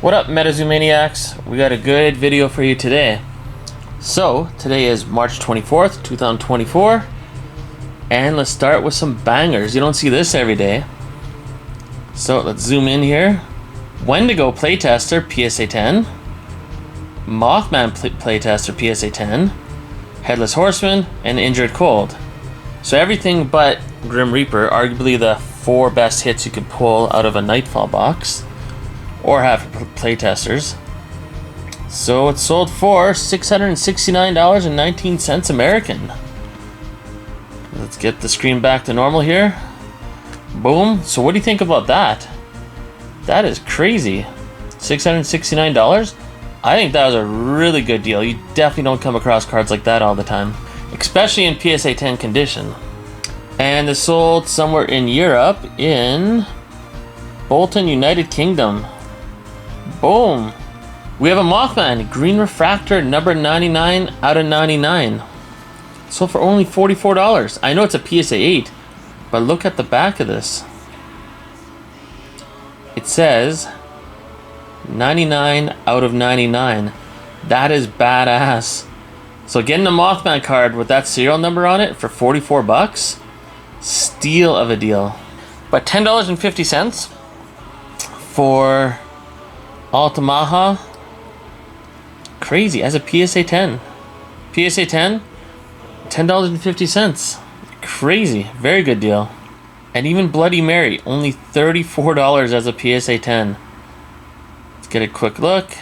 What up, MetaZoo maniacs? We got a good video for you today. So, today is March 24th, 2024, and let's start with some bangers. You don't see this every day. So, let's zoom in here. Wendigo Playtester PSA 10, Mothman Playtester PSA 10, Headless Horseman, and Injured Cold. So everything but Grim Reaper, arguably the 4 best hits you could pull out of a Nightfall box, or have playtesters. So it sold for $669.19 American. Let's get the screen back to normal here. Boom. So what do you think about that? That is crazy. $669? I think that was a really good deal. You definitely don't come across cards like that all the time, especially in PSA 10 condition. And this sold somewhere in Europe, in Bolton, United Kingdom. Boom. We have a Mothman, Green Refractor, number 99 out of 99. Sold for only $44. I know it's a PSA 8, but look at the back of this. It says 99 out of 99. That is badass. So getting a Mothman card with that serial number on it for 44 bucks, steal of a deal. But $10.50 for Altamaha, crazy, as a PSA 10. PSA 10, $10.50. Crazy, very good deal. And even Bloody Mary, only $34 as a PSA 10. Let's get a quick look.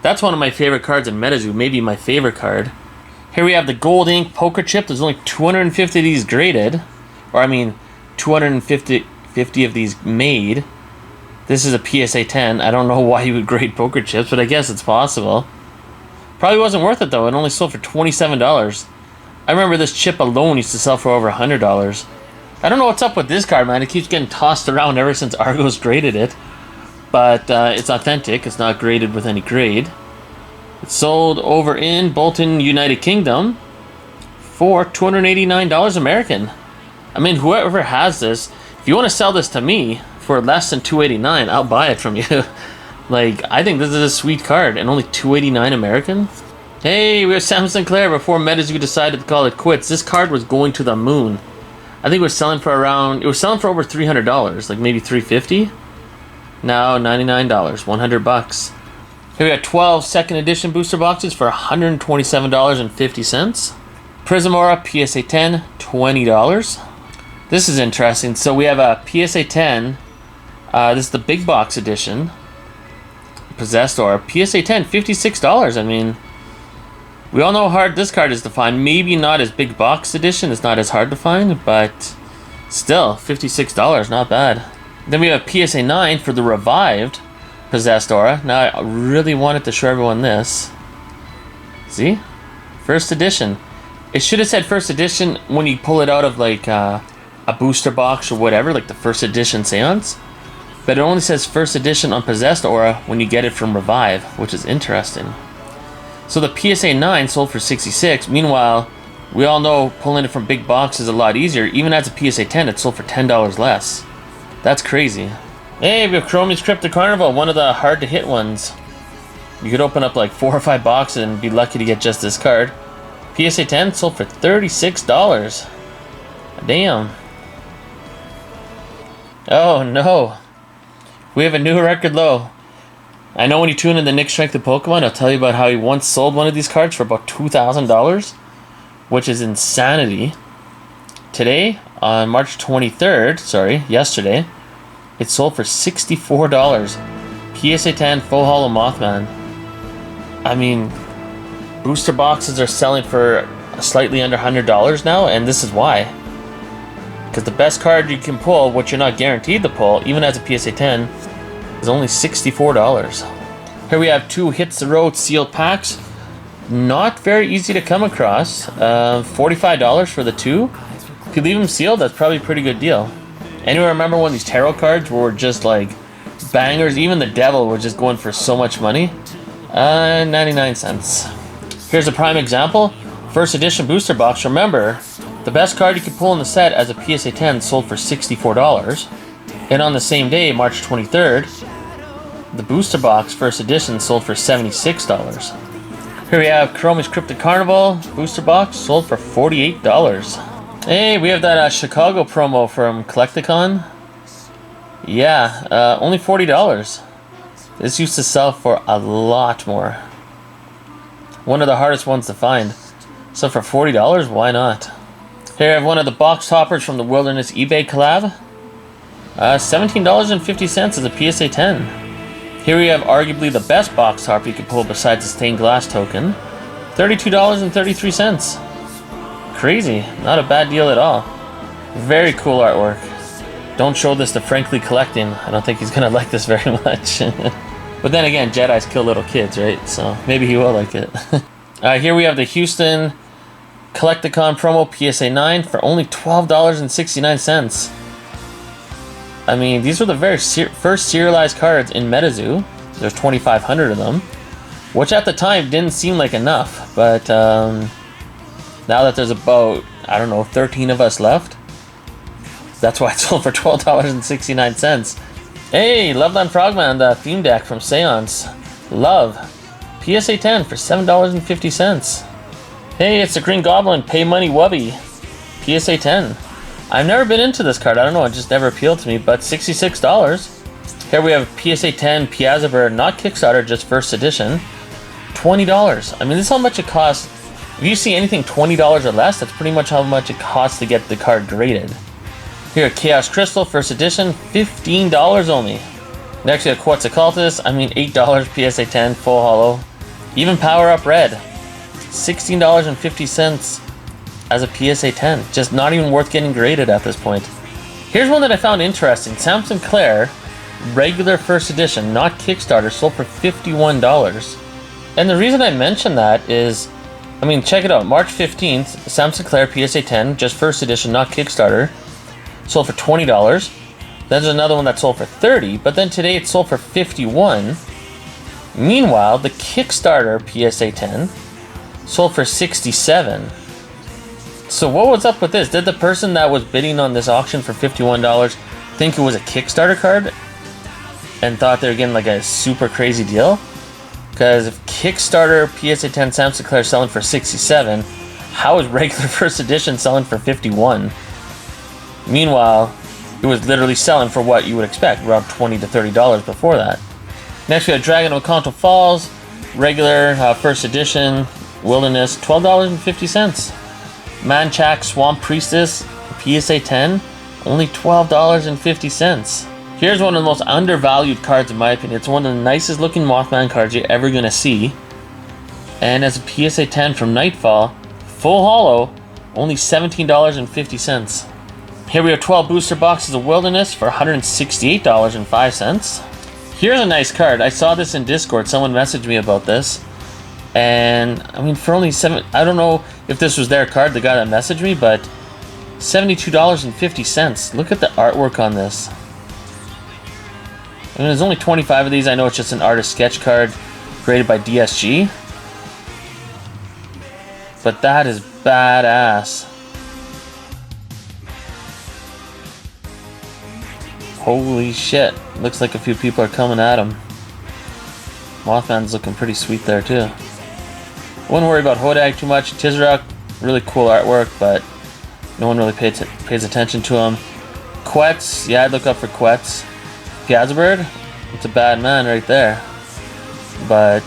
That's one of my favorite cards in MetaZoo, maybe my favorite card. Here we have the Gold Ink Poker Chip. There's only 250 of these graded. Or I mean, 250 of these made. This is a PSA 10. I don't know why you would grade poker chips, but I guess it's possible. Probably wasn't worth it though. It only sold for $27. I remember this chip alone used to sell for over $100. I don't know what's up with this card, man. It keeps getting tossed around ever since Argos graded it. But it's authentic. It's not graded with any grade. It's sold over in Bolton, United Kingdom for $289 American. I mean, whoever has this, if you want to sell this to me for less than $289, I'll buy it from you. Like, I think this is a sweet card, and only $289 American. Hey, we have Sam Sinclair. Before MetaZoo decided to call it quits, this card was going to the moon. I think it was selling for around, it was selling for over $300, like maybe $350. Now $99, 100 bucks. Here we got 12 second edition booster boxes for $127.50. Prismora PSA 10, $20. This is interesting. So we have a PSA 10. This is the big box edition. Possessed Aura. PSA 10, $56. I mean, we all know how hard this card is to find. Maybe not as big box edition. It's not as hard to find, but still, $56. Not bad. Then we have PSA 9 for the revived Possessed Aura. Now, I really wanted to show everyone this. See? First edition. It should have said first edition when you pull it out of like a booster box or whatever, like the first edition seance. But it only says first edition on Possessed Aura when you get it from Revive, which is interesting. So the PSA 9 sold for $66. Meanwhile, we all know pulling it from big box is a lot easier. Even as a PSA 10, it sold for $10 less. That's crazy. Hey, we have Chromium's Crypto Carnival, one of the hard to hit ones. You could open up like 4 or 5 boxes and be lucky to get just this card. PSA 10 sold for $36. Damn. Oh no. We have a new record low. I know when you tune in the Nick Strength of Pokemon, I'll tell you about how he once sold one of these cards for about $2,000, which is insanity. Today, on March 23rd, yesterday, it sold for $64. PSA 10 Full Holo Mothman. I mean, booster boxes are selling for slightly under $100 now, and this is why. Because the best card you can pull, which you're not guaranteed to pull, even as a PSA 10, is only $64. Here we have 2 Hits the Road sealed packs. Not very easy to come across. $45 for the 2. If you leave them sealed, that's probably a pretty good deal. Anyone remember when these tarot cards were just like bangers? Even the Devil was just going for so much money. 99 cents. Here's a prime example. First edition booster box. Remember, the best card you could pull in the set as a PSA 10 sold for $64. And on the same day, March 23rd, The booster box first edition sold for $76. Here we have Chromie's Cryptic Carnival booster box sold for $48. Hey, we have that Chicago promo from Collecticon. Yeah, only $40. This used to sell for a lot more. One of the hardest ones to find. So for $40, why not? Here I have one of the box toppers from the Wilderness eBay collab. $17.50 as a PSA 10. Here we have arguably the best box topper you could pull besides the stained glass token. $32.33. Crazy, not a bad deal at all. Very cool artwork. Don't show this to Frankly Collecting. I don't think he's gonna like this very much. But then again, Jedis kill little kids, right? So maybe he will like it. Here we have the Houston Collecticon promo PSA 9 for only $12.69. I mean, these were the very first serialized cards in MetaZoo. There's 2,500 of them, which at the time didn't seem like enough. But now that there's about, I don't know, 13 of us left, that's why it sold for $12.69. Hey, Loveland Frogman, the theme deck from Seance. Love. PSA 10 for $7.50. Hey, it's the Green Goblin, Pay Money Wubby. PSA 10. I've never been into this card, I don't know, it just never appealed to me, but $66. Here we have PSA 10 Piazza Bird, not Kickstarter, just first edition. $20. I mean, this is how much it costs. If you see anything $20 or less, that's pretty much how much it costs to get the card graded. Here, Chaos Crystal, first edition, $15 only. Next we have Quartz Occultist, I mean $8 PSA 10, full holo. Even Power Up Red, $16.50 as a PSA 10. Just not even worth getting graded at this point. Here's one that I found interesting. Sam Sinclair, regular first edition, not Kickstarter, sold for $51. And the reason I mention that is, I mean, check it out. March 15th, Sam Sinclair PSA 10, just first edition, not Kickstarter, sold for $20. Then there's another one that sold for $30, but then today it sold for $51. Meanwhile, the Kickstarter PSA 10 sold for $67. So what was up with this? Did the person that was bidding on this auction for $51 think it was a Kickstarter card and thought they were getting like a super crazy deal? Because if Kickstarter PSA 10 Sam Sinclair selling for $67, how is regular first edition selling for $51? Meanwhile, it was literally selling for what you would expect, around $20 to $30 before that. Next we have Dragon of Oconto Falls, regular first edition, Wilderness, $12.50. Manchac Swamp Priestess, PSA 10, only $12.50. Here's one of the most undervalued cards in my opinion. It's one of the nicest looking Mothman cards you're ever going to see. And as a PSA 10 from Nightfall, full holo, only $17.50. Here we have 12 booster boxes of Wilderness for $168.05. Here's a nice card. I saw this in Discord. Someone messaged me about this. And, I mean, for only I don't know if this was their card, the guy that messaged me, but $72.50. Look at the artwork on this. I mean, there's only 25 of these. I know it's just an artist sketch card graded by DSG. But that is badass. Holy shit. Looks like a few people are coming at him. Mothman's looking pretty sweet there too. Wouldn't worry about Hodag too much. Tizrak, really cool artwork, but no one really pays attention to him. Quetz, yeah, I'd look up for Quetz. Piazza Bird, it's a bad man right there. But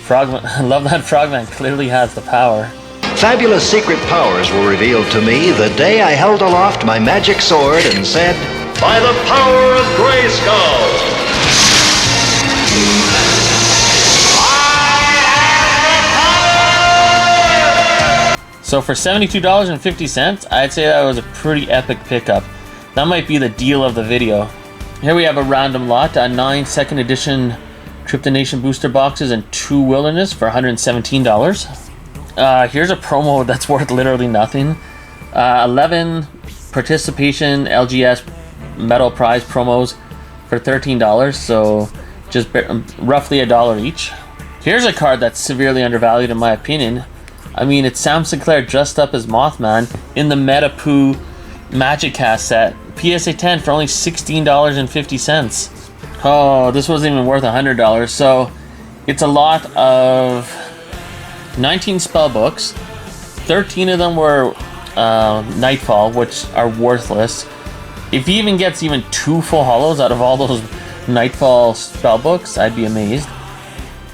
Frogman, Loveland Frogman clearly has the power. Fabulous secret powers were revealed to me the day I held aloft my magic sword and said, "By the power of Grayskull!" So for $72.50, I'd say that was a pretty epic pickup. That might be the deal of the video. Here we have a random lot, 9 second edition Cryptonation booster boxes and 2 Wilderness for $117. Here's a promo that's worth literally nothing. 11 participation LGS metal prize promos for $13, so just roughly $1 each. Here's a card that's severely undervalued in my opinion. I mean, it's Sam Sinclair dressed up as Mothman in the MetaPoo Magic Cast set. PSA 10 for only $16.50. Oh, this wasn't even worth $100. So it's a lot of 19 spell books. 13 of them were Nightfall, which are worthless. If he even gets even 2 full hollows out of all those Nightfall spell books, I'd be amazed.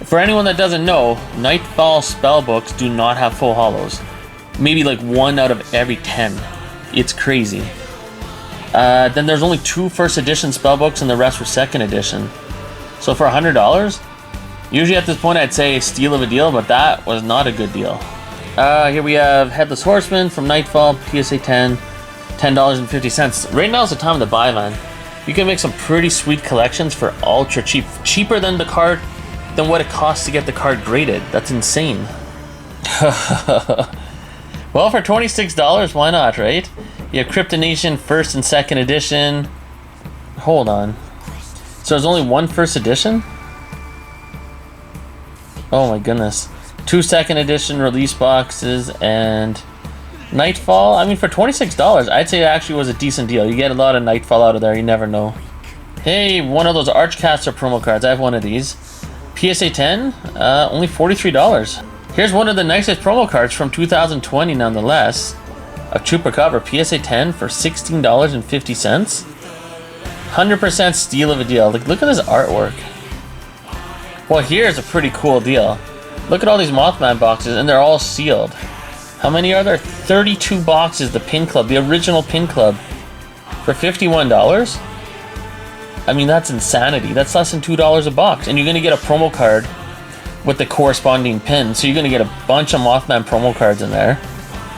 For anyone that doesn't know, Nightfall spell books do not have full hollows. Maybe like 1 out of every 10. It's crazy. Then there's only 2 first edition spellbooks and the rest were second edition. So for $100, usually at this point I'd say steal of a deal, but that was not a good deal. Here we have Headless Horseman from Nightfall, PSA 10, $10.50. Right now is the time to buy, man. You can make some pretty sweet collections for ultra cheap. Cheaper than the card, than what it costs to get the card graded. That's insane. Well, for $26, why not, right? You have Kryptonation first and second edition. Hold on. So there's only 1 first edition? Oh my goodness. 2 second edition release boxes and Nightfall. I mean, for $26, I'd say it actually was a decent deal. You get a lot of Nightfall out of there, you never know. Hey, one of those Archcaster promo cards. I have one of these. PSA 10, only $43. Here's one of the nicest promo cards from 2020 nonetheless. A Chupacabra PSA 10 for $16.50. 100% steal of a deal. Like, look at this artwork. Well, here's a pretty cool deal. Look at all these Mothman boxes, and they're all sealed. How many are there? 32 boxes, the Pin Club, the original Pin Club, for $51? I mean, that's insanity. That's less than $2 a box. And you're going to get a promo card with the corresponding pin. So you're going to get a bunch of Mothman promo cards in there.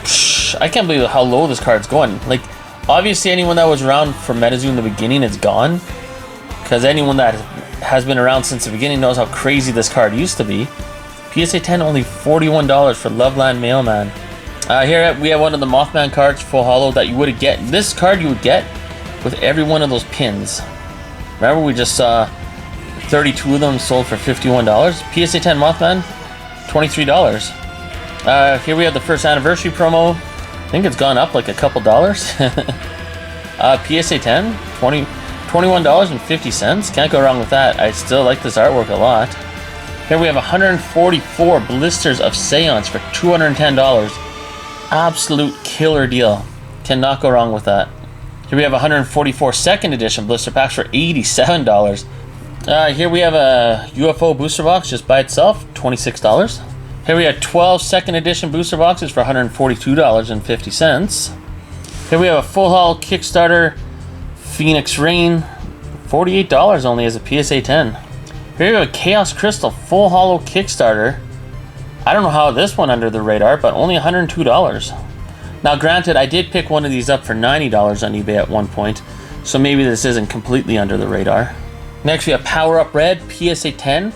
Psh, I can't believe how low this card's going. Like, obviously anyone that was around for MetaZoo in the beginning is gone. Because anyone that has been around since the beginning knows how crazy this card used to be. PSA 10 only $41 for Loveland Mailman. Here we have one of the Mothman cards, full hollow, that you would get. This card you would get with every one of those pins. Remember, we just saw 32 of them sold for $51. PSA 10 Mothman, $23. Here we have the first anniversary promo. I think it's gone up like a couple dollars. PSA 10, $21.50. Can't go wrong with that. I still like this artwork a lot. Here we have 144 blisters of Seance for $210. Absolute killer deal. Cannot go wrong with that. Here we have 144 second edition blister packs for $87. Here we have a UFO booster box just by itself, $26. Here we have 12 second edition booster boxes for $142.50. Here we have a full haul Kickstarter Phoenix Rain, $48 only as a PSA 10. Here we have a Chaos Crystal full hollow Kickstarter. I don't know how this went under the radar, but only $102. Now granted, I did pick one of these up for $90 on eBay at one point, so maybe this isn't completely under the radar. Next we have Power Up Red PSA 10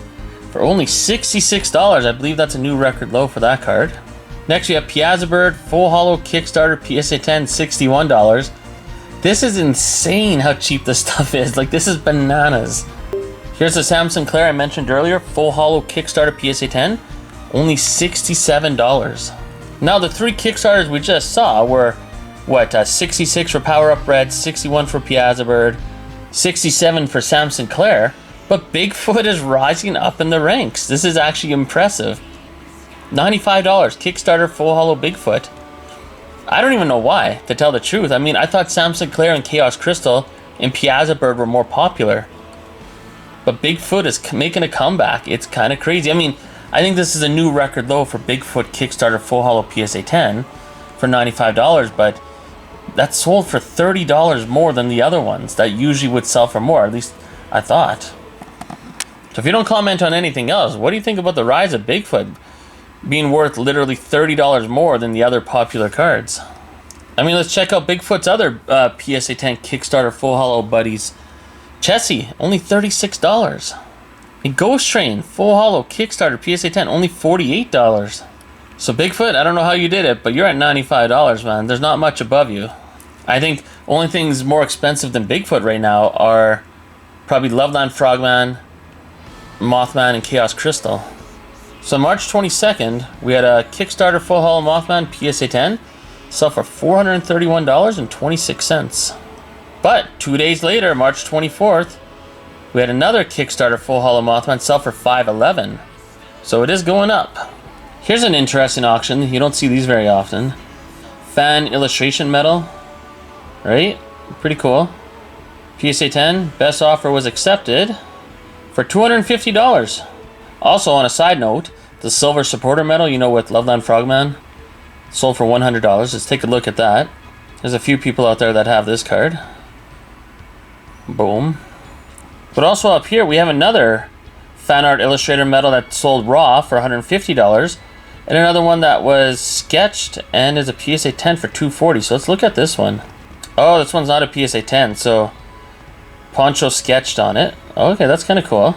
for only $66. I believe that's a new record low for that card. Next we have Piazza Bird full hollow Kickstarter PSA 10, $61. This is insane how cheap this stuff is. Like, this is bananas. Here's the Sam Sinclair I mentioned earlier, full hollow Kickstarter PSA 10, only $67. Now the 3 Kickstarters we just saw were, what, 66 for Power Up Red, 61 for Piazza Bird, 67 for Sam Sinclair, but Bigfoot is rising up in the ranks. This is actually impressive. $95 Kickstarter full hollow Bigfoot. I don't even know why, to tell the truth. I mean, I thought Sam Sinclair and Chaos Crystal and Piazza Bird were more popular. But Bigfoot is making a comeback. It's kind of crazy. I mean, I think this is a new record low for Bigfoot Kickstarter full hollow PSA 10 for $95, but that's sold for $30 more than the other ones that usually would sell for more, at least I thought. So if you don't comment on anything else, what do you think about the rise of Bigfoot being worth literally $30 more than the other popular cards? I mean, let's check out Bigfoot's other PSA 10 Kickstarter full hollow buddies. Chessie, only $36. And Ghost Train, full hollow Kickstarter PSA 10, only $48. So Bigfoot, I don't know how you did it, but you're at $95, man. There's not much above you. I think only things more expensive than Bigfoot right now are probably Loveland Frogman, Mothman, and Chaos Crystal. So March 22nd, we had a Kickstarter full hollow Mothman PSA 10, sell for $431.26. But 2 days later, March 24th, We had another Kickstarter full hollow Mothman sell for $5.11. So it is going up. Here's an interesting auction. You don't see these very often. Fan illustration medal. Right? Pretty cool. PSA 10. Best offer was accepted for $250. Also, on a side note, the silver supporter medal, you know, with Loveland Frogman, sold for $100. Let's take a look at that. There's a few people out there that have this card. Boom. But also up here, we have another fan art illustrator medal that sold raw for $150. And another one that was sketched and is a PSA 10 for $240. So let's look at this one. Oh, this one's not a PSA 10. So Poncho sketched on it. Okay, that's kind of cool.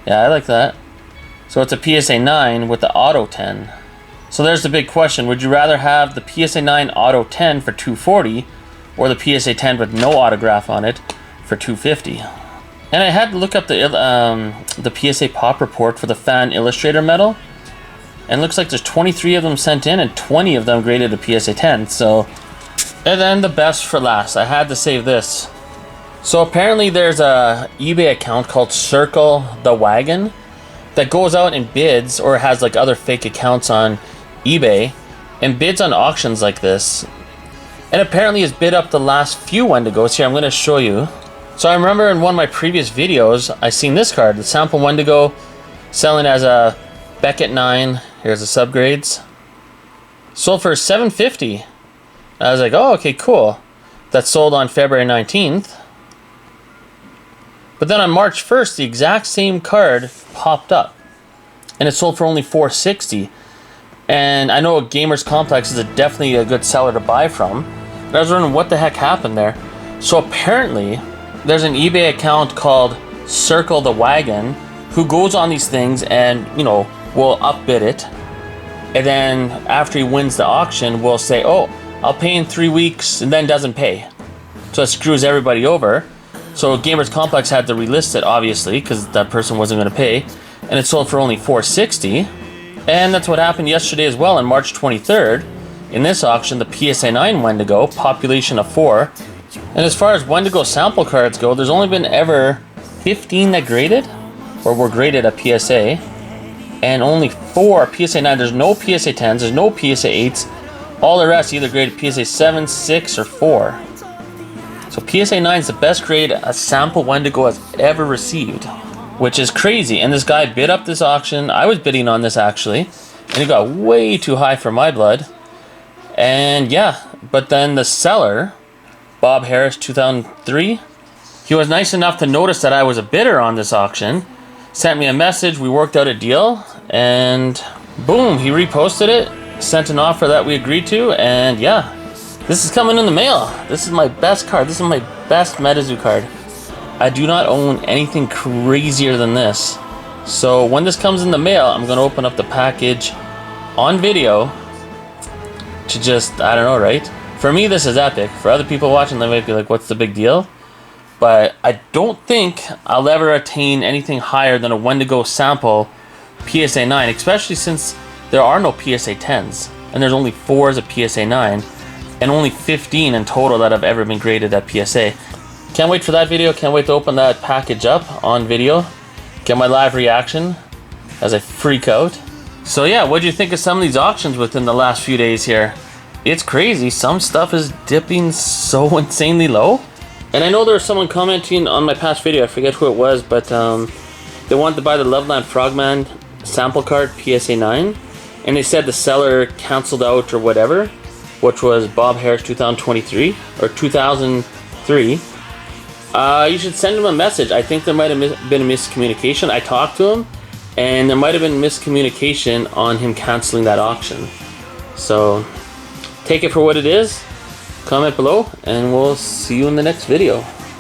Yeah, I like that. So it's a PSA 9 with the Auto 10. So there's the big question. Would you rather have the PSA 9 Auto 10 for $240 or the PSA 10 with no autograph on it for $250? And I had to look up the PSA Pop report for the Fan Illustrator medal. And it looks like there's 23 of them sent in and 20 of them graded a PSA 10. So, and then the best for last. I had to save this. So apparently there's a eBay account called Circle the Wagon that goes out and bids, or has like other fake accounts on eBay and bids on auctions like this. And apparently has bid up the last few Wendigos. Here, I'm going to show you. So I remember in one of my previous videos, I seen this card, the sample Wendigo, selling as a Beckett 9. Here's the subgrades. Sold for $750. I was like, oh, okay, cool. That sold on February 19th. But then on March 1st, the exact same card popped up. And it sold for only $460. And I know Gamers Complex is definitely a good seller to buy from. And I was wondering what the heck happened there. So apparently, there's an eBay account called Circle the Wagon who goes on these things and, you know, will upbid it. And then after he wins the auction, will say, oh, I'll pay in 3 weeks, and then doesn't pay. So it screws everybody over. So Gamers Complex had to relist it, obviously, because that person wasn't going to pay. And it sold for only $460. And that's what happened yesterday as well on March 23rd. In this auction, the PSA 9 Wendigo, population of 4. And as far as Wendigo sample cards go, there's only been ever 15 that graded, or were graded at PSA. And only 4 PSA 9. There's no PSA 10s, there's no PSA 8s. All the rest either graded PSA 7, 6, or 4. So PSA 9 is the best grade a sample Wendigo has ever received, which is crazy. And this guy bid up this auction. I was bidding on this actually, and it got way too high for my blood. And yeah, but then the seller, Bob Harris 2003, he was nice enough to notice that I was a bidder on this auction, sent me a message, we worked out a deal, and boom, he reposted it, sent an offer that we agreed to, and yeah, this is coming in the mail. This is my best card. This is my best MetaZoo card. I do not own anything crazier than this. So when this comes in the mail, I'm going to open up the package on video to just, I don't know, right? For me, this is epic. For other people watching, they might be like, what's the big deal? But I don't think I'll ever attain anything higher than a Wendigo sample PSA 9, especially since there are no PSA 10s. And there's only 4 as a PSA 9. And only 15 in total that have ever been graded at PSA. Can't wait for that video. Can't wait to open that package up on video. Get my live reaction as I freak out. So yeah, what do you think of some of these auctions within the last few days here? It's crazy. Some stuff is dipping so insanely low. And I know there was someone commenting on my past video. I forget who it was, but they wanted to buy the Loveland Frogman sample card PSA 9. And they said the seller canceled out or whatever, which was Bob Harris 2023 or 2003. You should send him a message. I think there might have been a miscommunication. I talked to him, and there might have been miscommunication on him canceling that auction. So take it for what it is. Comment below, and we'll see you in the next video.